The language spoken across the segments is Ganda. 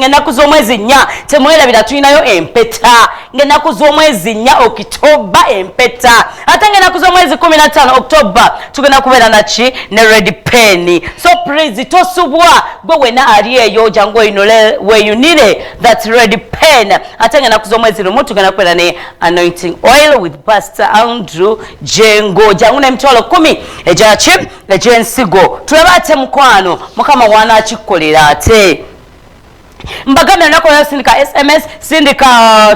ng'ennaku z'omwezi 4 temwerabira tulinayo empeta ng'ennaku z'omwezi 4 Okitoba empeta ate ng'ennaku z'omwezi 15 Oktoba tugenda kubeera naki ne red pen so please tosubwa gwe wena ali eyo jangu weyunire that red pen ate ng'ennaku z'omwezi lumu tugenda kubeera ne anointing oil with Pastor Andrew Jengo jangu n'emitwalo 10 egyaki egy'ensigo tulaba ate mukwano mukama wanaakikkolera ate mbagambira nakola sindika SMS sindika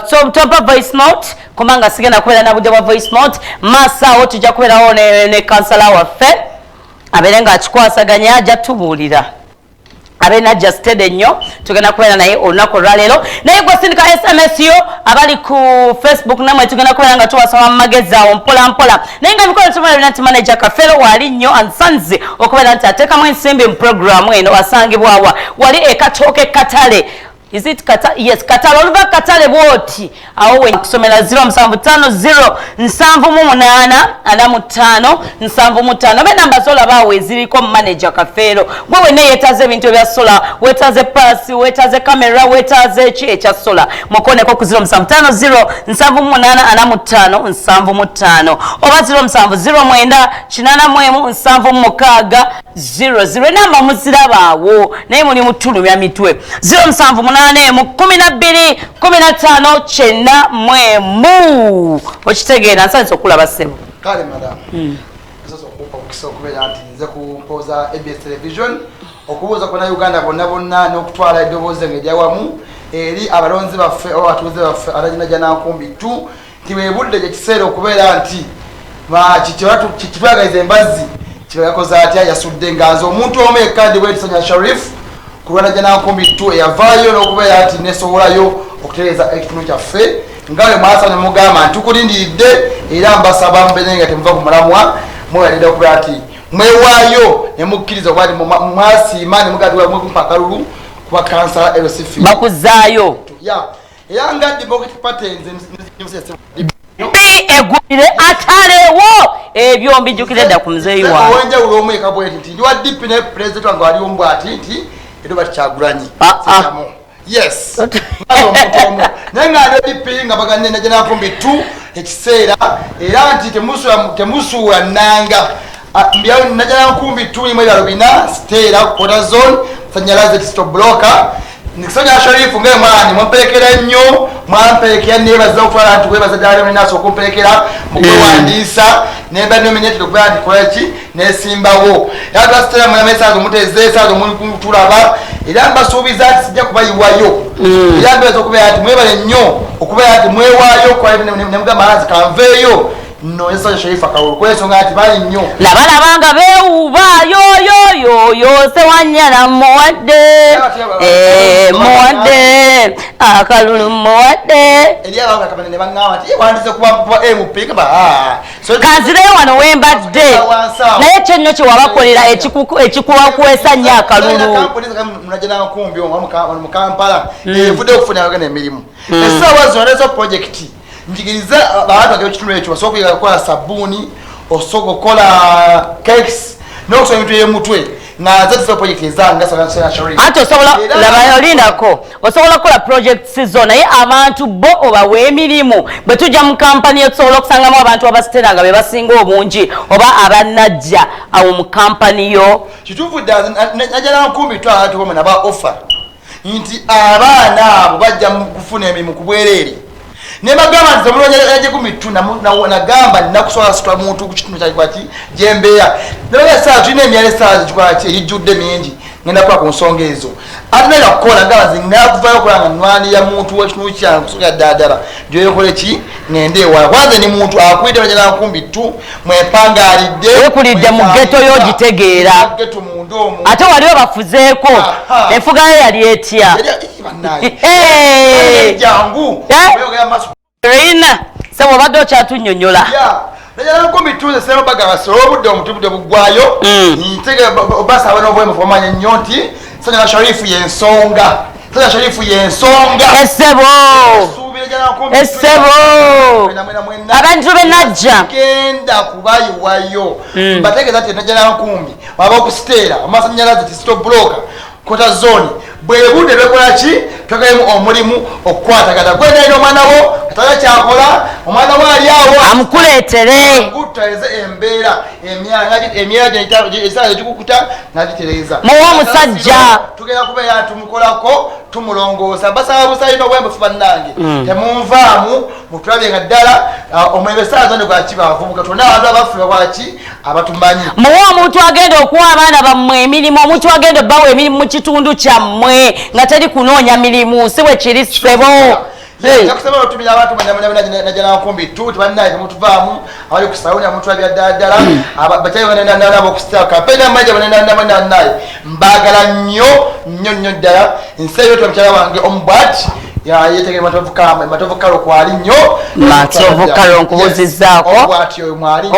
top voice note kumanga sigenda kubeera na budde bwa voice note masaawo tujja kubeerawo ne kansala waffe abeere nga akikwasaganya ajja tubuulira abe najja stede nnyo tugenda kubeera naye olunaku olwaleero naye gwe sindika SMS yo abali ku Facebook namwe tugenda kubeera nga tuwasaba mu magezi awo mpola mpola naye nga bikola tumala binanti manager Kafero wali nnyo ansanze okubeera nti ateekamu ensimbi mu programu eno asangibwawa wali ekatooke katale Is it Kata? Yes, Katala. Oluva Katale bwoti. Awo kusomera 0750 785 785. Be namba sola bawe ziriko manager Kafero. Gwe ne yetaze ebintu bya sola, wetaze pasi, wetaze camera, wetaze chi echa sola. Mukone ko ku 0750 785 785. Oba 0709 887 00 namba muzirabawo. Naye muli mutulu ya mitwe. 07 12 15 chena mwemu okitegeera nsanze okulaba ssebo kale madam sasa okupa okubera nti nze kumpoza ABS television okubuuza kona Uganda bonna n'okutwala eddoboozi ng'eryawamu eri abalonzi baffe oba abatuuze baffe alajinaja nankumbi tu tiwebudde gye kiseera okubeera nti kitwagaliza embazzi kibayakoze atya yasudde nga nze omuntu omu ekandi bwetisanya Sharif kulwana jana nkumbi tu yavaayo n'okubeera ati nesowolayo okutereeza ekitundu kyaffe ngawe mwasa ne mugamba ntukulindiridde era mbasaba mbeere nga temuva ku mulamwa mwewalira okubeera ati mwewaayo ne mukkiriza okuba ati mwasiima ne mugadiwa mwekumpa akalulu kuba kansala LCF bakuzaayo era nga Democratic Party nze egumire atalewo ebyo mbijjukire dda ku muzeeyi wange owenjawulo omu ekabweti nti ndi wa DP ne president wange waliwo mbw ati nti edo bakyagulanyi yes naye nga DP nga baganye najana nkumbi tu ekiseera era nti temusuula nnanga mbyawo najana nkumbi tu limu ebyalo bina steera kota zone sanyalaze stop blocker Nikisanya Sharifu ngaye mwani mwampelekera nnyo mwamperekera nebaza okutwala nti webaza ddala minaso okumpelekera mukwewandiisa neba nominate okubeera nti kolaki nesimbawo era twasitera mu message muteze esaazo muli kutulaba era mbasuubiza nti sijja kubayiwayo era mbeza okubeera nti mwebale nnyo okubeera nti mwewaayo ne mugamba alanzi kanveeyo no Yesa Sharifa kawo kwesonga ati bali nnyo labalabanga beewuba yoyo sewanyala muwadde muwadde akalulu muwadde eli abanga kabane ne bangama ati wandize kuba MP kaba kanzire wano wembadde naye kyonnyo kye wabakolera ekikuwakwesa nnyo akalulu munajana nkumbi mu Kampala evudde okufuna bagana emirimu essaawa zino lezo project njigiriza abantu bagero kitundu ekyo basobola okukola sabuni osobola okukola cakes n'okusobola ebintu by'omutwe nga zatufa project ezanga sana Sharif ate osobola labayo lindako osobola okukola projects zo naye abantu bo obawa emirimu bwe tujja mu kampani etusobola okusangamu abantu abasitera nga be basinga obungi oba abanajja awo mu kampani yo kituufu najala nkumbi twalatubomu naba offer nti abaana abo bajja mu kufuna emirimu ku bwereere ne bagamba nti mulonye yaje kumituna nagamba nakusola sitwa muntu ku kitundu kya kwati jembeya naye saa tulina emyale saa kikwati ejjudde mingi ngenda kwa ku nsonga ezo ate na kukola ngaba zinga kuvayo kulanga nwani ya muntu wekitundu kya kusoka dadala ndio yokole ki ngende ewa kwanza ni muntu akwita bajana nkumbi tu mwepangalidde ekulidde mu ghetto yo gitegeera ghetto mundomo ate waliwo bafuzeeko enfuga ye yali etya jangu Reina sabo badde okyatunyonyola najala nkumbi tuze sero baga basoro obudde omutubudde bugwayo ntege basa abana obwe mufomanya nnyo nti Sanya Sharifu yensonga Sanya Sharifu yensonga Esebo abantu benajja genda kubayiwayo bategeza ati najala nkumbi baba okusitera amasanyalaze ti stop blocker kota zone bwe budde bekola ki twagalemu omulimu okukwatagana gwenda ino omwana wo atala kyakola omwana wo ali awo amukuleetere gutwaleze embeera emyera esaa egikukuta nagitereza muwa omusajja tugenda kubeera tumukolako tumulongoosa basaba busalina obwembufu bannange temunvaamu mutulabye nga ddala omwebe saa zonde gwaki bavubuka tonna abantu abafe bwaki abatumanyi muwa omuntu agenda okuwa abaana bammwe emirimu omuntu agenda obbawa emirimu mu kitundu kyammwe nga teri kunoonya mirimu si bwe kiri ssebo yakusaba otumira abantu najanakumbi tu tebannaye temutuvaamu abali kusawunya mutulabya ddala bakyayibanendanabo okusitala kampeni amaja banendannaye mbagala nnyo ddala nseeyo twamukyala wange omubwati yetegere matovu kalo kwali nnyo matovu kalo nkubuzizaako omubwati oyo mwali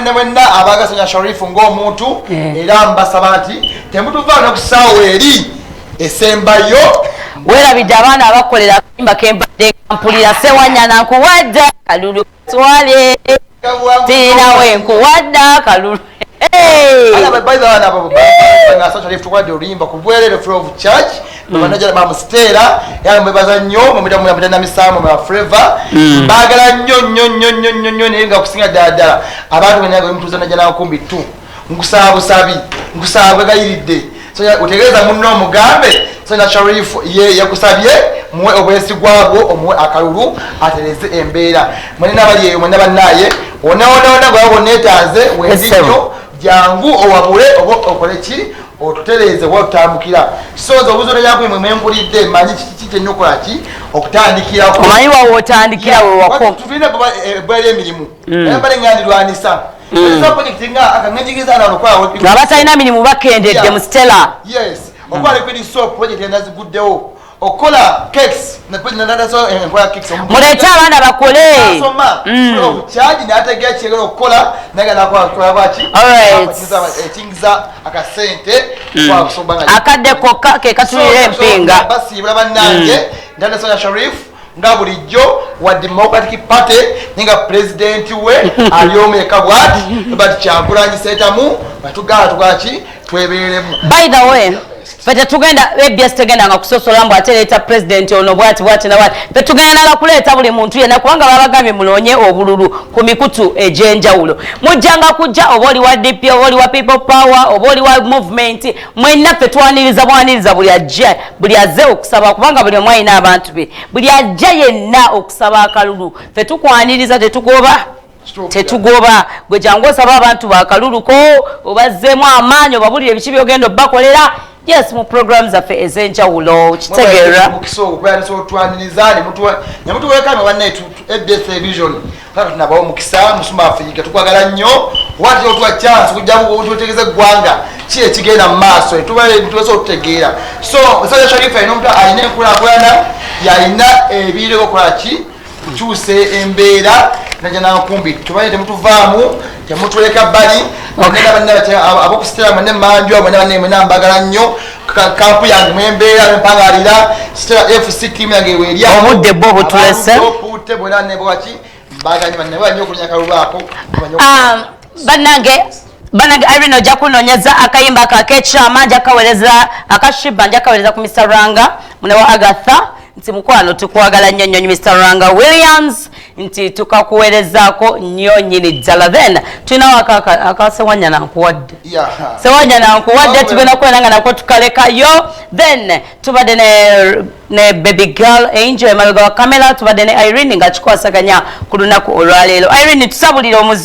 namwenna abagasanya sharifu ng'omuntu era mbasaba nti temutuvaamu n'okusaawo eri esembayo weerabidde abaana abakolera akayimba kembadde kampulira Sewanyana nkuwadde kalulu twale tinawe nkuwadde kalulu tukwadde oluyimba ku bwerere free of charge babanajala bamusteera era mwebaza nnyo mumutannamisamu mwa Flavour mbagala nnyo naye nga kusinga ddala abantu benaga bemutuuza najala nkumbi tu nkusaba busabi nkusaba bwegayiridde otegeeza munno omugambe Sena Sharif ye yakusabye muwe obwesigwa bwo omuwe akalulu atereze embeera mwenna bali eyo mwenna bannaye ona gwe neetaze wendiyo jangu owabule oba okole ki otutereze wotambukira sozo obuzono yakwe mwempulidde manyi kiki kyennokola ki okutandikirako omanyi wawe otandikira we wako tufirina bwali emirimu ayambale ngandirwanisa abatalina mirimu bakendedde mu Stella okola liquid soap project endaziguddewo okola cakes muleete abaana bakole kyaji nategera kyegera okukola naganakolaaki ekingiza akasente akadde kokka ke katulira empinga basiibula bannange Ndadasonya Sharif nga bulijjo wa Democratic Party ninga president we aliomeka bwati but Kyagulanyi Ssentamu batugala tugaki tweberemu. By the way, fete tugenda ebya stegenda nga kusosola mbu ateleta president ono bwati na bwati petugenda na kuleta buli muntu yena kubanga babagambye mulonye obululu ku mikutu ejenjawulo mujjanga kujja oboli wa DP oboli wa people power oboli wa movement mwenna fetwaniriza bwaniriza buli azze okusaba kubanga buli omwayina abantu be buli ajja yenna okusaba akalulu fetukwaniriza tetugoba gwe jangu osaba abantu bakaluluko obazzemu amaanyi obabulire biki byogenda obbakolera. Yes, mu programs zaffe ezenjawulo kitegeera mukisogo kwani so twanilizani mutu wekame wanne ebs television kaka tunabawo mukisa musuma Afrika tukwagala nnyo wati otwa chance kujamu otutegeze gwanga ki ekigenda maaso tuweso otutegeera so Sanya Sharifa ino mtu ayine enkulaakulana yalina ebirego kolaki kyuse embeera najana nkumbi tubaye temutuvaamu temutuleka bali ogenda banna abokusitira manne manju abanne mbagala nnyo kampu yange mwembeera mpangalira sitira FC team yange weerya obudde bo butulese opute bwera ne bwaki mbaganye banne banyo okunya kalubako banange Irene ojja kunonyeza akayimba kakechama jakaweleza akashiba jakaweleza ku Mr. Ranga munewa Agatha nti mukwano tukwagala nnyo Mr. Ranga Williams nti tukakuwerezaako nnyo nnyini ddala then tulinawo Sewanyana nkuwadde Sewanyana nkuwadde tugenda kwenanga nako tukalekayo then tubadde ne baby girl Angel emabega wa kamera tubadde ne Irene nga kikwasaganya ku lunaku olwaleero. Irene tusabulire omuzi